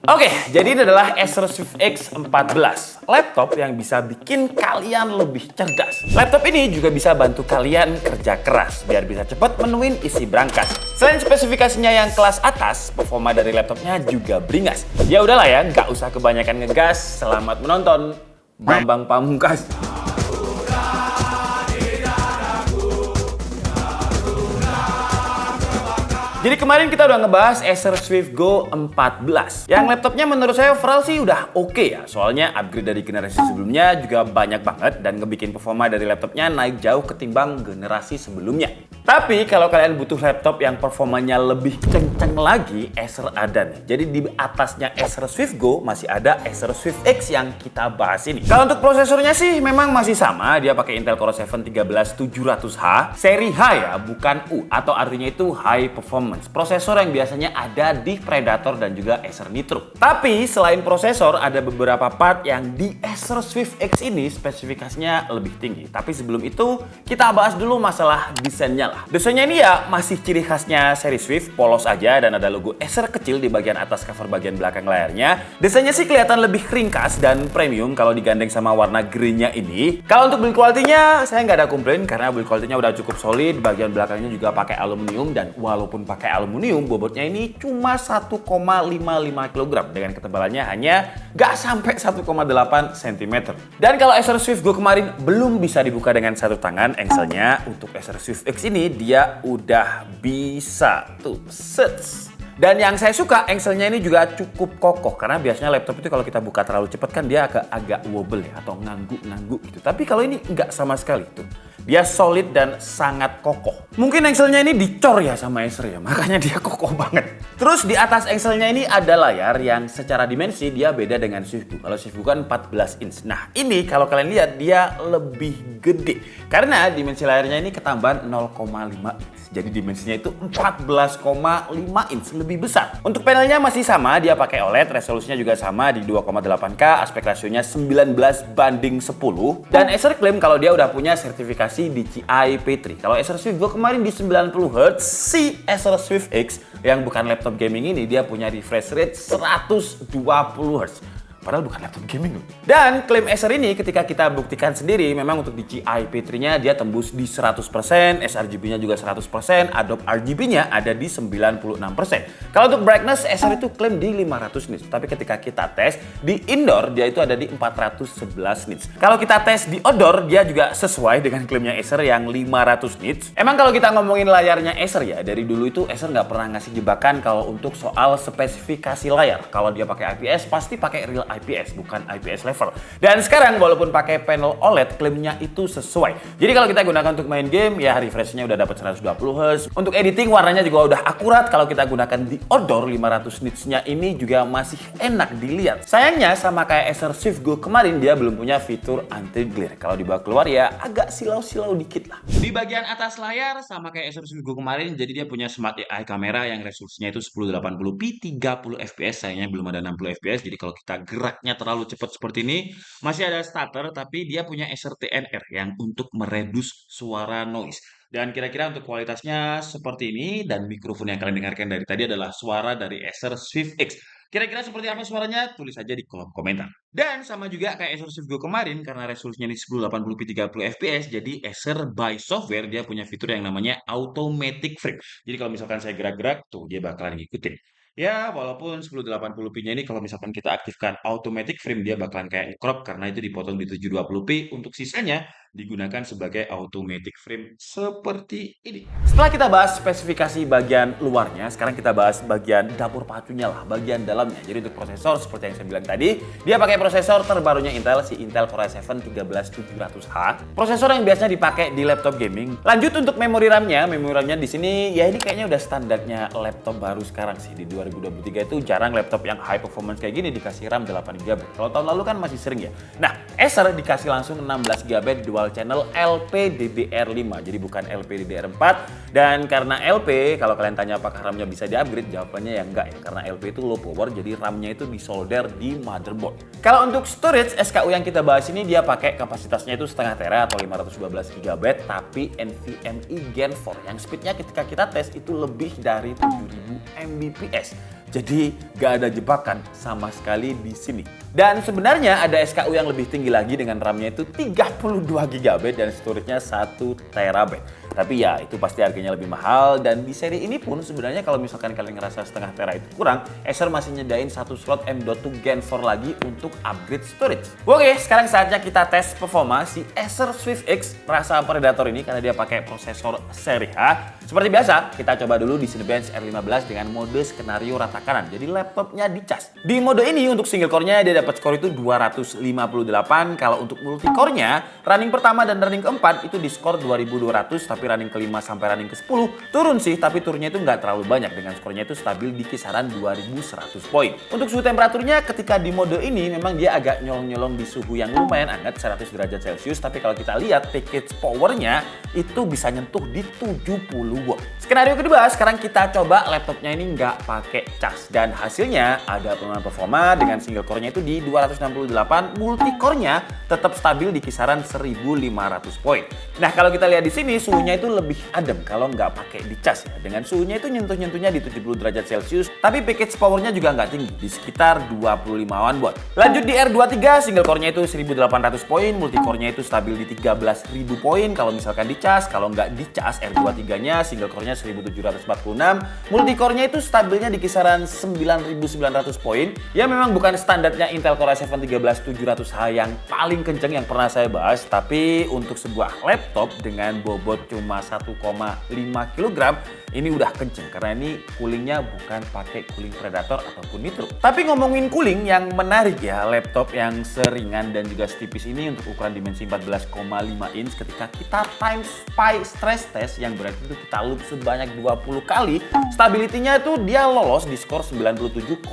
Oke, jadi ini adalah Acer Swift X 14, laptop yang bisa bikin kalian lebih cerdas. Laptop ini juga bisa bantu kalian kerja keras, biar bisa cepat menuin isi brankas. Selain spesifikasinya yang kelas atas, performa dari laptopnya juga beringas. Ya udahlah ya, nggak usah kebanyakan ngegas. Selamat menonton, Bambang Pamungkas. Jadi kemarin kita udah ngebahas Acer Swift Go 14. Yang laptopnya menurut saya overall sih udah oke ya. Soalnya upgrade dari generasi sebelumnya juga banyak banget dan ngebikin performa dari laptopnya naik jauh ketimbang generasi sebelumnya. Tapi kalau kalian butuh laptop yang performanya lebih kenceng lagi, Acer ada nih. Jadi di atasnya Acer Swift Go masih ada Acer Swift X yang kita bahas ini. Kalau untuk prosesornya sih memang masih sama. Dia pakai Intel Core i7-13700H. Seri H ya, bukan U. Atau artinya itu high performance. Prosesor yang biasanya ada di Predator dan juga Acer Nitro. Tapi selain prosesor, ada beberapa part yang di Acer Swift X ini spesifikasinya lebih tinggi. Tapi sebelum itu, kita bahas dulu masalah desainnya lah. Desainnya ini ya masih ciri khasnya seri Swift, polos aja dan ada logo Acer kecil di bagian atas cover bagian belakang layarnya. Desainnya sih kelihatan lebih ringkas dan premium kalau digandeng sama warna greennya ini. Kalau untuk build quality-nya, saya nggak ada komplain karena build quality-nya udah cukup solid. Bagian belakangnya juga pakai aluminium dan walaupun pakai aluminium, bobotnya ini cuma 1,55 kg dengan ketebalannya hanya nggak sampai 1,8 cm. Dan kalau Acer Swift Go kemarin belum bisa dibuka dengan satu tangan, engselnya untuk Acer Swift X ini dia udah bisa tuh sets. Dan yang saya suka, engselnya ini juga cukup kokoh karena biasanya laptop itu kalau kita buka terlalu cepat kan dia agak wobble ya atau ngangguk gitu. Tapi kalau ini nggak sama sekali tuh. Dia solid dan sangat kokoh. Mungkin engselnya ini dicor ya sama Acer ya, makanya dia kokoh banget. Terus di atas engselnya ini ada layar yang secara dimensi dia beda dengan Swift Go. Kalau Swift Go kan 14 inch. Nah ini kalau kalian lihat dia lebih gede. Karena dimensi layarnya ini ketambahan 0,5 inch. Jadi dimensinya itu 14,5 inch, lebih besar. Untuk panelnya masih sama, dia pakai OLED, resolusinya juga sama di 2,8K, aspek rasionya 19:10. Dan Acer klaim kalau dia udah punya sertifikasi DJI P3. Kalau Acer Swift Go kemarin di 90Hz, si Acer Swift X yang bukan laptop gaming ini dia punya refresh rate 120Hz. Padahal bukan laptop gaming loh. Dan klaim Acer ini ketika kita buktikan sendiri, memang untuk DJI P3-nya dia tembus di 100%, sRGB-nya juga 100%, Adobe RGB-nya ada di 96%. Kalau untuk brightness, Acer itu klaim di 500 nits. Tapi ketika kita tes, di indoor dia itu ada di 411 nits. Kalau kita tes di outdoor, dia juga sesuai dengan klaimnya Acer yang 500 nits. Emang kalau kita ngomongin layarnya Acer ya, dari dulu itu Acer nggak pernah ngasih jebakan kalau untuk soal spesifikasi layar. Kalau dia pakai IPS, pasti pakai real IPS, bukan IPS level. Dan sekarang walaupun pakai panel OLED, klaimnya itu sesuai. Jadi kalau kita gunakan untuk main game, ya refresh-nya udah dapat 120Hz. Untuk editing warnanya juga udah akurat. Kalau kita gunakan di outdoor, 500 nits-nya ini juga masih enak dilihat. Sayangnya sama kayak Acer Swift Go kemarin, dia belum punya fitur anti-glare. Kalau dibawa keluar ya agak silau-silau dikit lah. Di bagian atas layar sama kayak Acer Swift Go kemarin, jadi dia punya Smart AI kamera yang resolusinya itu 1080p 30 fps. Sayangnya belum ada 60 fps. Jadi kalau kita geraknya terlalu cepat seperti ini, masih ada stutter, tapi dia punya Acer TNR yang untuk meredus suara noise. Dan kira-kira untuk kualitasnya seperti ini, dan mikrofon yang kalian dengarkan dari tadi adalah suara dari Acer Swift X. Kira-kira seperti apa suaranya? Tulis aja di kolom komentar. Dan sama juga kayak Acer Swift Go kemarin, karena resolusinya ini 1080p 30 fps, jadi Acer by software dia punya fitur yang namanya automatic frame. Jadi kalau misalkan saya gerak-gerak, tuh dia bakalan ngikutin. Ya, walaupun 1080p-nya ini kalau misalkan kita aktifkan automatic frame, dia bakalan kayak crop karena itu dipotong di 720p. Untuk sisanya digunakan sebagai automatic frame seperti ini. Setelah kita bahas spesifikasi bagian luarnya, sekarang kita bahas bagian dapur pacunya lah, bagian dalamnya. Jadi untuk prosesor seperti yang saya bilang tadi, dia pakai prosesor terbarunya Intel, si Intel Core i7-13700H. Prosesor yang biasanya dipakai di laptop gaming. Lanjut untuk memori RAM-nya, di sini ya ini kayaknya udah standarnya laptop baru sekarang sih. Di 2023 itu jarang laptop yang high performance kayak gini dikasih RAM 8GB. Kalau tahun lalu kan masih sering ya. Nah, Acer dikasih langsung 16GB dual channel LPDDR5, jadi bukan LPDDR4. Dan karena LP, kalau kalian tanya apakah RAM-nya bisa di-upgrade, jawabannya ya enggak ya, karena LP itu low power, jadi RAM-nya itu disolder di motherboard. Kalau untuk storage SKU yang kita bahas ini, dia pakai kapasitasnya itu setengah tera atau 512GB, tapi NVMe Gen 4 yang speednya ketika kita tes itu lebih dari 7000 Mbps. Jadi gak ada jebakan sama sekali di sini. Dan sebenarnya ada SKU yang lebih tinggi lagi dengan RAM-nya itu 32 GB dan storage-nya 1 TB. Tapi ya itu pasti harganya lebih mahal, dan di seri ini pun sebenarnya kalau misalkan kalian ngerasa setengah tera itu kurang, Acer masih nyediain satu slot M.2 Gen 4 lagi untuk upgrade storage. Oke, sekarang saatnya kita tes performa si Acer Swift X rasa Predator ini karena dia pakai prosesor seri H. Seperti biasa, kita coba dulu di Cinebench R15 dengan mode skenario rata kanan. Jadi laptopnya dicas. Di mode ini untuk single core-nya dia dapat skor itu 258. Kalau untuk multi core-nya, running pertama dan running keempat itu di skor 2200, tapi running kelima sampai running ke-10 turun sih, tapi turunnya itu nggak terlalu banyak, dengan skornya itu stabil di kisaran 2100 poin. Untuk suhu temperaturnya ketika di mode ini memang dia agak nyolong-nyolong di suhu yang lumayan hangat 100 derajat Celcius, tapi kalau kita lihat package powernya itu bisa nyentuh di 70 watt. Skenario kedua, sekarang kita coba laptopnya ini nggak pakai cas, dan hasilnya ada penurunan performa dengan single core-nya itu di 268, multi core-nya tetap stabil di kisaran 1500 poin. Nah, kalau kita lihat di sini suhunya itu lebih adem kalau nggak pakai dicas ya. Dengan suhunya itu nyentuh-nyentuhnya di 70 derajat Celcius, tapi package powernya juga nggak tinggi, di sekitar 25-an watt. Lanjut di R23, single core-nya itu 1800 poin, multi core-nya itu stabil di 13.000 poin kalau misalkan dicas. Kalau nggak dicas R23-nya, single core-nya 1746, multi core-nya itu stabilnya di kisaran 9900 poin. Ya memang bukan standarnya Intel Core i7 13700H yang paling kenceng yang pernah saya bahas, tapi untuk sebuah laptop dengan bobot cuma 1,5 kg ini udah kenceng karena ini coolingnya bukan pakai cooling Predator ataupun Nitro. Tapi ngomongin cooling, yang menarik ya, laptop yang seringan dan juga setipis ini untuk ukuran dimensi 14,5 inch ketika kita time SPI stress test yang berarti itu kita loop sebanyak 20 kali, stability-nya itu dia lolos di skor 97,2%.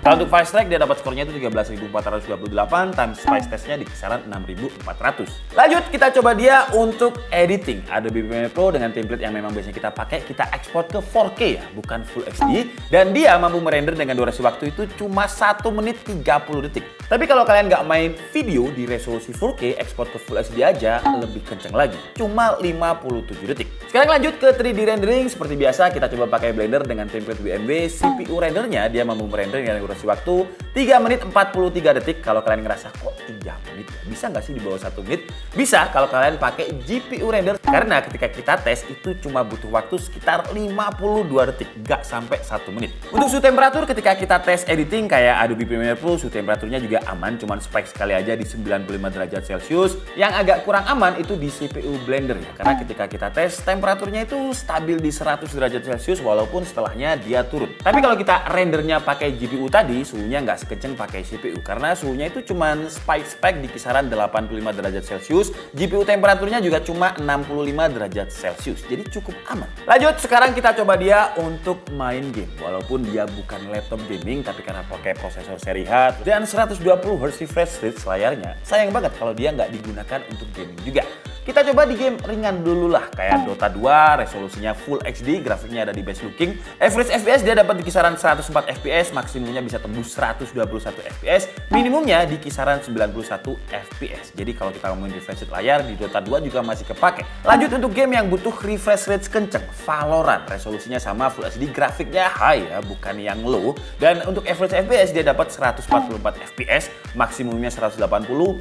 Kalau untuk fast track dia dapat skornya itu 13.428, time SPI testnya di kisaran 6.400. Lanjut kita coba dia untuk editing. Adobe Premiere Pro dengan template yang memang biasanya kita pakai, kita ekspor ke 4K ya, bukan Full HD, dan dia mampu merender dengan durasi waktu itu cuma 1 menit 30 detik. Tapi kalau kalian nggak main video di resolusi 4K, ekspor ke Full HD aja lebih kenceng lagi, cuma 57 detik. Sekarang lanjut ke 3D rendering. Seperti biasa kita coba pakai Blender dengan template VMW. CPU rendernya dia mampu merender dengan durasi waktu 3 menit 43 detik. Kalau kalian ngerasa kok 3 menit bisa nggak sih di bawah 1 menit? Bisa kalau kalian pakai GPU render, karena ketika kita tes itu cuma butuh waktu sekitar 52 detik, nggak sampai 1 menit. Untuk suhu temperatur ketika kita tes editing kayak Adobe Premiere Pro, suhu temperaturnya juga aman, cuman spike sekali aja di 95 derajat Celcius. Yang agak kurang aman itu di CPU Blender ya, karena ketika kita tes temperaturnya itu stabil di 100 derajat Celcius walaupun setelahnya dia turun. Tapi kalau kita rendernya pakai GPU tadi, suhunya nggak sekenceng pakai CPU karena suhunya itu cuman spike di kisaran 85 derajat Celcius. GPU temperaturnya juga cuma 65 derajat Celcius, jadi cukup aman. Lanjut, sekarang kita coba dia untuk main game. Walaupun dia bukan laptop gaming, tapi karena pakai prosesor seri H dan 120 Hz refresh rate layarnya, sayang banget kalau dia nggak digunakan untuk gaming juga. Kita coba di game ringan dulu lah, kayak Dota 2, resolusinya Full HD, grafiknya ada di best looking. Average FPS dia dapat di kisaran 104 FPS, maksimumnya bisa tembus 121 FPS, minimumnya di kisaran 91 FPS. Jadi kalau kita ngomongin refresh rate layar, di Dota 2 juga masih kepake. Lanjut untuk game yang butuh refresh rate kenceng, Valorant. Resolusinya sama Full HD, grafiknya high ya, bukan yang low. Dan untuk average FPS dia dapat 144 FPS, maksimumnya 180,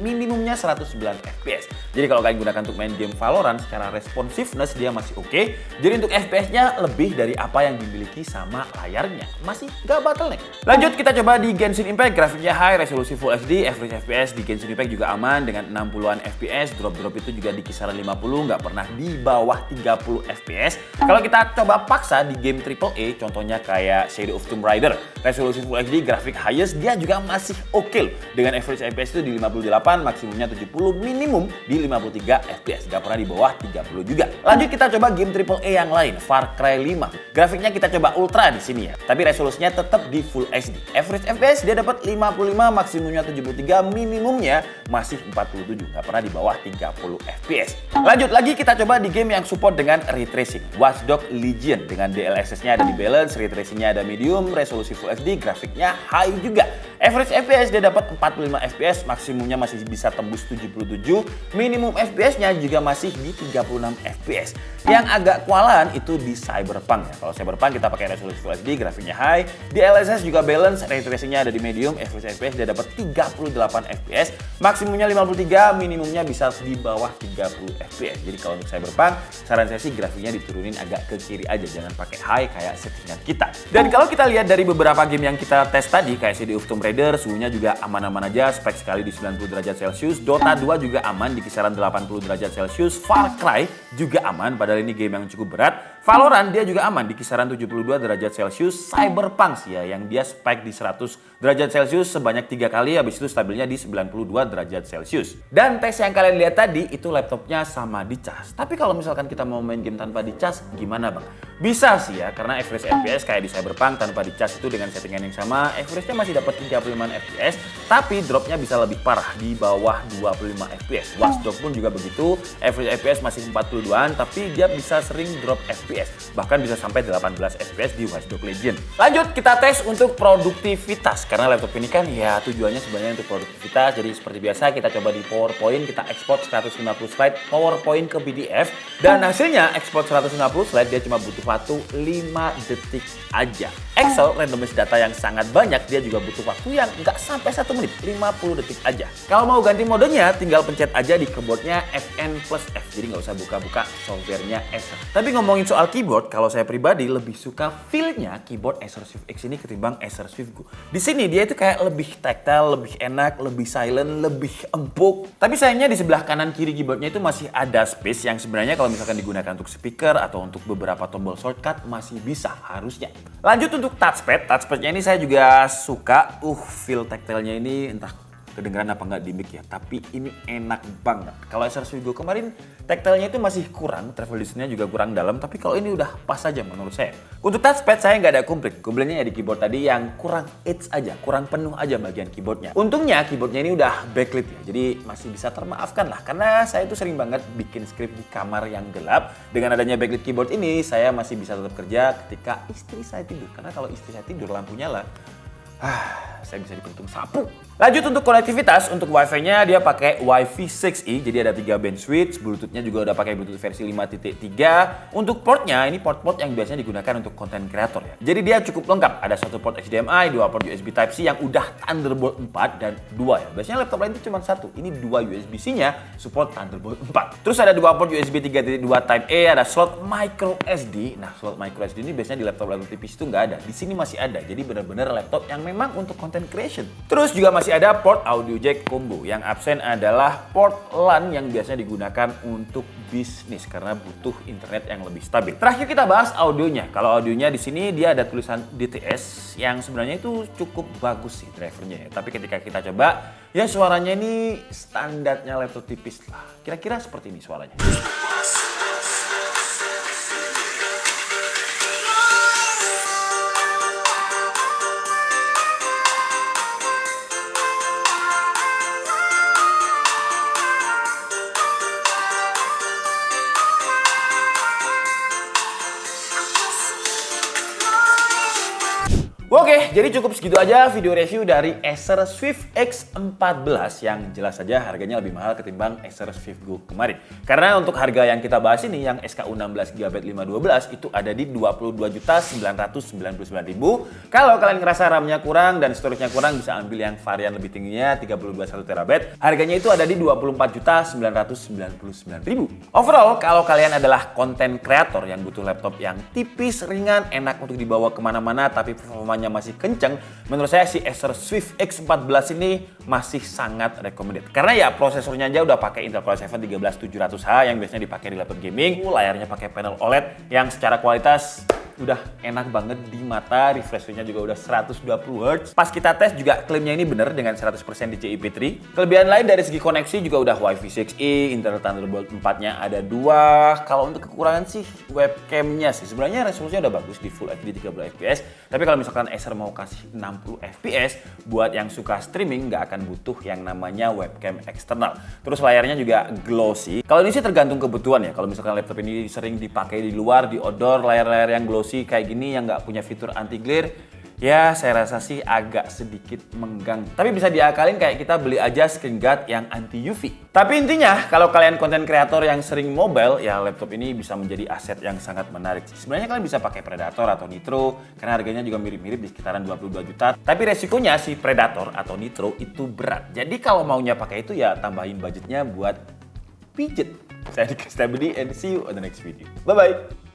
minimumnya 109 FPS. Jadi kalau kalian gunakan untuk main game Valorant, secara responsiveness dia masih oke. Jadi untuk FPS-nya lebih dari apa yang dimiliki sama layarnya, masih gak bottleneck. Lanjut kita coba di Genshin Impact, grafiknya high, resolusi Full HD, average FPS di Genshin Impact juga aman dengan 60-an FPS, drop itu juga di kisaran 50, nggak pernah di bawah 30 FPS. Kalau kita coba paksa di game AAA, contohnya kayak Shadow of Tomb Raider, resolusi Full HD, grafik highest, dia juga masih oke dengan average FPS itu di 58, maksimumnya 70, minimum di 53 FPS, gak pernah di bawah 30 juga. Lanjut kita coba game AAA yang lain, Far Cry 5. Grafiknya kita coba ultra di sini ya, tapi resolusinya tetap di Full HD. Average FPS dia dapat 55, maksimumnya 73, minimumnya masih 47, gak pernah di bawah 30 FPS. Lanjut lagi kita coba di game yang support dengan ray tracing, Watch Dogs Legion, dengan DLSS-nya ada di balance, ray tracing-nya ada medium, resolusi Full HD, grafiknya high juga. Average FPS dia dapat 45 FPS, maksimumnya masih bisa tembus 77, minimum FPS-nya juga masih di 36 FPS. Yang agak kewalahan itu di Cyberpunk ya. Kalau Cyberpunk kita pakai resolusi Full HD, grafiknya high. Di LSS juga balance, ray tracing-nya ada di medium, average FPS dia dapat 38 FPS, maksimumnya 53, minimumnya bisa di bawah 30 FPS. Jadi kalau untuk Cyberpunk, saran saya sih grafiknya diturunin agak ke kiri aja, jangan pakai high kayak settingan kita. Dan kalau kita lihat dari beberapa game yang kita tes tadi, kayak City of Tomb Raider, suhunya juga aman-aman aja, spek sekali di 90 derajat Celcius. Dota 2 juga aman di kisaran 80 derajat Celcius. Far Cry juga aman, padahal ini game yang cukup berat. Valorant dia juga aman di kisaran 72 derajat Celcius. Cyberpunk sih ya, yang dia spek di 100 derajat Celcius sebanyak 3 kali, habis itu stabilnya di 92 derajat Celcius. Dan tes yang kalian lihat tadi, itu laptopnya sama dicas. Tapi kalau misalkan kita mau main game tanpa dicas, gimana bang? Bisa sih ya, karena average FPS kayak di Cyberpunk tanpa dicas itu dengan settingan yang sama, average-nya masih dapat 35 FPS, tapi dropnya bisa lebih parah di bawah 25 FPS. Watch Dogs pun juga begitu, average FPS masih 42-an, tapi dia bisa sering drop FPS, bahkan bisa sampai 18 FPS di Watch Dogs Legion. Lanjut kita tes untuk produktivitas, karena laptop ini kan ya tujuannya sebenarnya untuk produktivitas. Jadi seperti biasa kita coba di PowerPoint, kita export 150 slide PowerPoint ke PDF, dan hasilnya export 150 slide dia cuma butuh waktu 5 detik aja. Excel randomize data yang sangat banyak, dia juga butuh waktu yang nggak sampai 1 menit, 50 detik aja. Kalau mau ganti modenya, tinggal pencet aja di keyboardnya Fn+F, jadi nggak usah buka-buka softwarenya Acer. Tapi ngomongin soal keyboard, kalau saya pribadi lebih suka feel-nya keyboard Acer Swift X ini ketimbang Acer Swift Go. Di sini dia itu kayak lebih tactile, lebih enak, lebih silent, lebih empuk. Tapi sayangnya di sebelah kanan kiri keyboardnya itu masih ada space yang sebenarnya kalau misalkan digunakan untuk speaker atau untuk beberapa tombol shortcut masih bisa harusnya. Lanjut untuk touchpadnya ini saya juga suka. Feel tactile-nya ini entah kedengeran apa nggak di mic ya, tapi ini enak banget. Kalau Acer Swift Go kemarin tactile-nya itu masih kurang, travel distance-nya juga kurang dalam, tapi kalau ini udah pas aja menurut saya. Untuk touchpad saya nggak ada komplit, komplainnya ya di keyboard tadi yang kurang edge aja, kurang penuh aja bagian keyboardnya. Untungnya keyboardnya ini udah backlit ya, jadi masih bisa termaafkan lah, karena saya itu sering banget bikin script di kamar yang gelap. Dengan adanya backlit keyboard ini, saya masih bisa tetap kerja ketika istri saya tidur, karena kalau istri saya tidur lampu nyala, saya bisa dikuntung sapu. Lanjut untuk konektivitas, untuk wifi-nya dia pakai Wi-Fi 6E, jadi ada 3 band switch, Bluetooth-nya juga udah pakai Bluetooth versi 5.3. Untuk portnya, ini port-port yang biasanya digunakan untuk content creator ya. Jadi dia cukup lengkap, ada 1 port HDMI, 2 port USB Type-C yang udah Thunderbolt 4 dan 2 ya. Biasanya laptop lain itu cuma 1, ini 2 USB-C-nya support Thunderbolt 4. Terus ada 2 port USB 3.2 Type-A, ada slot micro SD. Nah, slot micro SD ini biasanya di laptop-laptop tipis itu nggak ada. Di sini masih ada, jadi benar-benar laptop yang memang untuk content creation. Terus juga masih ada port audio jack combo. Yang absen adalah port LAN yang biasanya digunakan untuk bisnis karena butuh internet yang lebih stabil. Terakhir kita bahas audionya. Kalau audionya di sini dia ada tulisan DTS yang sebenarnya itu cukup bagus sih drivernya ya. Tapi ketika kita coba, ya suaranya ini standarnya laptop tipis lah. Kira-kira seperti ini suaranya. Oke, jadi cukup segitu aja video review dari Acer Swift X14 yang jelas saja harganya lebih mahal ketimbang Acer Swift Go kemarin. Karena untuk harga yang kita bahas ini yang SKU 16GB 512 itu ada di 22.999.000. Kalau kalian ngerasa RAM-nya kurang dan storage-nya kurang bisa ambil yang varian lebih tingginya 32 1TB. Harganya itu ada di 24.999.000. Overall, kalau kalian adalah content creator yang butuh laptop yang tipis, ringan, enak untuk dibawa kemana-mana tapi performanya masih kenceng, menurut saya si Acer Swift X14 ini masih sangat recommended. Karena ya prosesornya aja udah pakai Intel Core i7 13700H yang biasanya dipakai di laptop gaming, layarnya pakai panel OLED yang secara kualitas udah enak banget di mata, refresh rate-nya juga udah 120 Hz. Pas kita tes juga klaimnya ini bener dengan 100% DCI P3. Kelebihan lain dari segi koneksi juga udah Wi-Fi 6E, Intel Thunderbolt 4-nya ada 2. Kalau untuk kekurangan sih webcam-nya sih. Sebenarnya resolusinya udah bagus di Full HD 30 fps. Tapi kalau misalkan Acer mau kasih 60 fps, buat yang suka streaming nggak akan butuh yang namanya webcam eksternal. Terus layarnya juga glossy. Kalau ini sih tergantung kebutuhan ya. Kalau misalkan laptop ini sering dipakai di luar, di outdoor, layar-layar yang glossy kayak gini yang nggak punya fitur anti glare, Ya, saya rasa sih agak sedikit mengganggu. Tapi bisa diakalin kayak kita beli aja screen guard yang anti UV. Tapi intinya, kalau kalian konten kreator yang sering mobile, ya laptop ini bisa menjadi aset yang sangat menarik. Sebenarnya kalian bisa pakai Predator atau Nitro, karena harganya juga mirip-mirip di sekitaran 22 juta. Tapi resikonya si Predator atau Nitro itu berat. Jadi kalau maunya pakai itu ya tambahin budgetnya buat pijet. Saya Dika Stabedi and see you on the next video. Bye-bye!